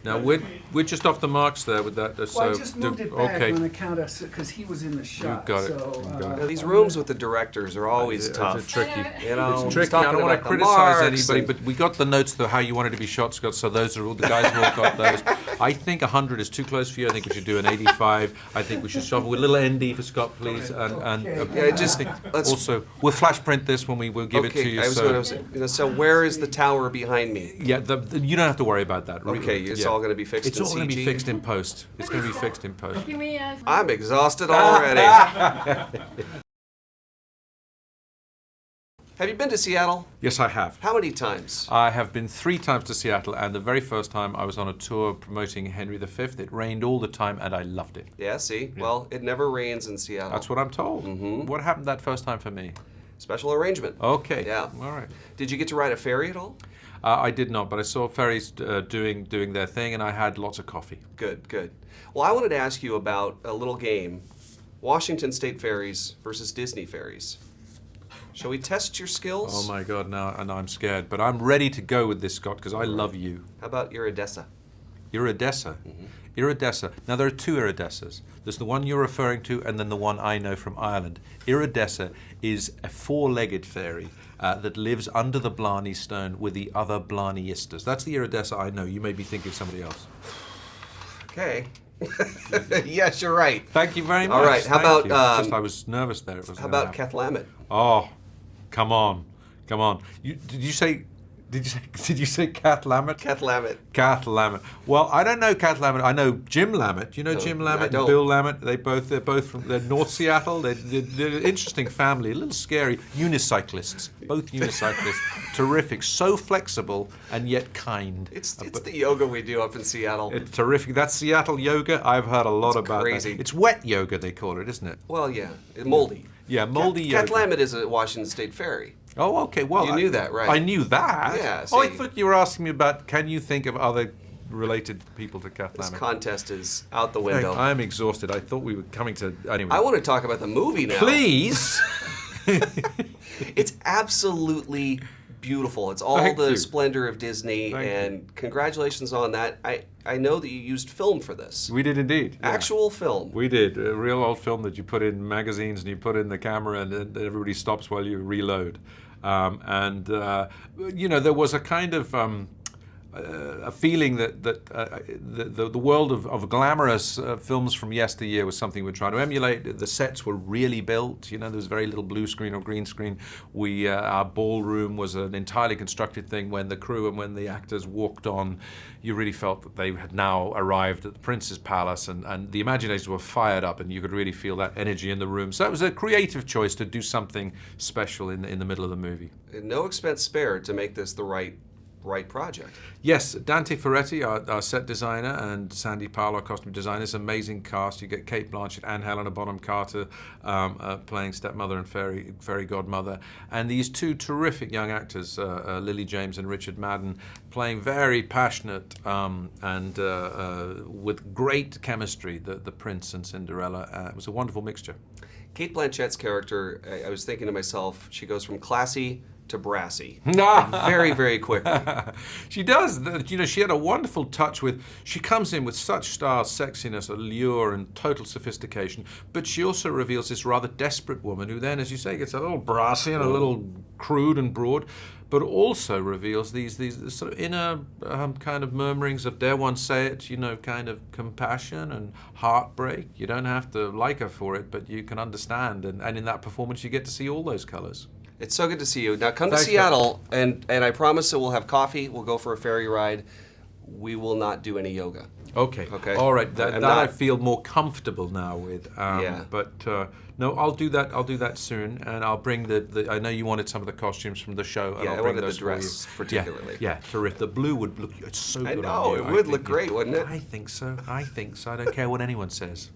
Now we're just off the marks there with that. Well, I just moved it back on account of because he was in the shot. You got it. So, You got it. These rooms with the directors are always tough. It's tricky. You know, It's tricky. I don't want to criticize anybody, but we got the notes to how you wanted to be shot, Scott. So those are all the guys who all got those. I think 100 is too close for you. I think we should do an 85. I think we should stop with a little ND for Scott, please. Also, we'll flash print this when we will give it to you. So where is the tower behind me? Yeah, you don't have to worry about that. Okay, it's all going to be fixed in CG? It's all going to be fixed in post. It's going to be fixed in post. I'm exhausted already. Have you been to Seattle? Yes, I have. How many times? I have been 3 times to Seattle, and the very first time I was on a tour promoting Henry V. It rained all the time, and I loved it. Yeah, see? Yeah. Well, it never rains in Seattle. That's what I'm told. Mm-hmm. What happened that first time for me? Special arrangement. Okay. Yeah. All right. Did you get to ride a ferry at all? I did not, but I saw ferries doing their thing, and I had lots of coffee. Good, good. Well, I wanted to ask you about a little game, Washington State ferries versus Disney ferries. Shall we test your skills? Oh my God, now I'm scared, but I'm ready to go with this, Scott, because I love you. How about Iridessa? Iridessa? Mm-hmm. Iridessa. Now there are 2 Iridessas. There's the one you're referring to, and then the one I know from Ireland. Iridessa is a 4-legged fairy that lives under the Blarney Stone with the other Blarneyistas. That's the Iridessa I know. You may be thinking of somebody else. Okay. Yes, you're right. Thank you very much. All right. How about? Just I was nervous there. How about Cathlamet? Oh, come on, come on. Did you say Cathlamet? Cathlamet. Cathlamet. Well, I don't know Cathlamet. I know Jim Lamet. You know Jim Lamet and Bill Lamet? They're both from North Seattle. They're an interesting family, a little scary. Unicyclists, both unicyclists. Terrific, so flexible and yet kind. It's the yoga we do up in Seattle. It's terrific. That's Seattle yoga. I've heard a lot about crazy. that. It's wet yoga, they call it, isn't it? Well, yeah, moldy. Yeah, moldy yoga. Cathlamet is a Washington State ferry. Oh, okay. Well, you knew that, right? I knew that. Yeah. Oh, I thought you were asking me about. Can you think of other related people to Cathlamet? This contest is out the window. I'm exhausted. I thought we were coming to anyway. I want to talk about the movie now. Please. It's absolutely beautiful. It's all the splendor of Disney, and congratulations on that. I know that you used film for this. We did indeed. Yeah. Actual film. We did. A real old film that you put in magazines and you put in the camera and everybody stops while you reload. You know, there was a kind of a feeling that the world of glamorous films from yesteryear was something we're trying to emulate. The sets were really built. You know, there was very little blue screen or green screen. Our ballroom was an entirely constructed thing. When the crew and when the actors walked on, you really felt that they had now arrived at the Prince's Palace, and the imaginations were fired up, and you could really feel that energy in the room. So it was a creative choice to do something special in the middle of the movie. No expense spared to make this the right project. Yes, Dante Ferretti, our set designer, and Sandy Powell, our costume designers. Amazing cast. You get Kate Blanchett and Helena Bonham Carter playing stepmother and fairy godmother, and these 2 terrific young actors, Lily James and Richard Madden, playing very passionate and with great chemistry. The Prince and Cinderella. It was a wonderful mixture. Kate Blanchett's character, I was thinking to myself, she goes from classy to brassy very, very quickly. She does. You know, she had a wonderful touch with, she comes in with such style, sexiness, allure, and total sophistication, but she also reveals this rather desperate woman who then, as you say, gets a little brassy and a little crude and broad, but also reveals these sort of inner kind of murmurings of, dare one say it, you know, kind of compassion and heartbreak. You don't have to like her for it, but you can understand, and in that performance you get to see all those colors. It's so good to see you. Now come to Seattle, and I promise that we'll have coffee, we'll go for a ferry ride. We will not do any yoga. Okay. Okay. All right. That I feel more comfortable now with. Yeah. But no, I'll do that. I'll do that soon, and I'll bring the. I know you wanted some of the costumes from the show. And Yeah, I'll I bring wanted those the dress particularly. Yeah, terrific. The blue would look. It's so good. I know it would look great, wouldn't it? I think so. I don't care what anyone says.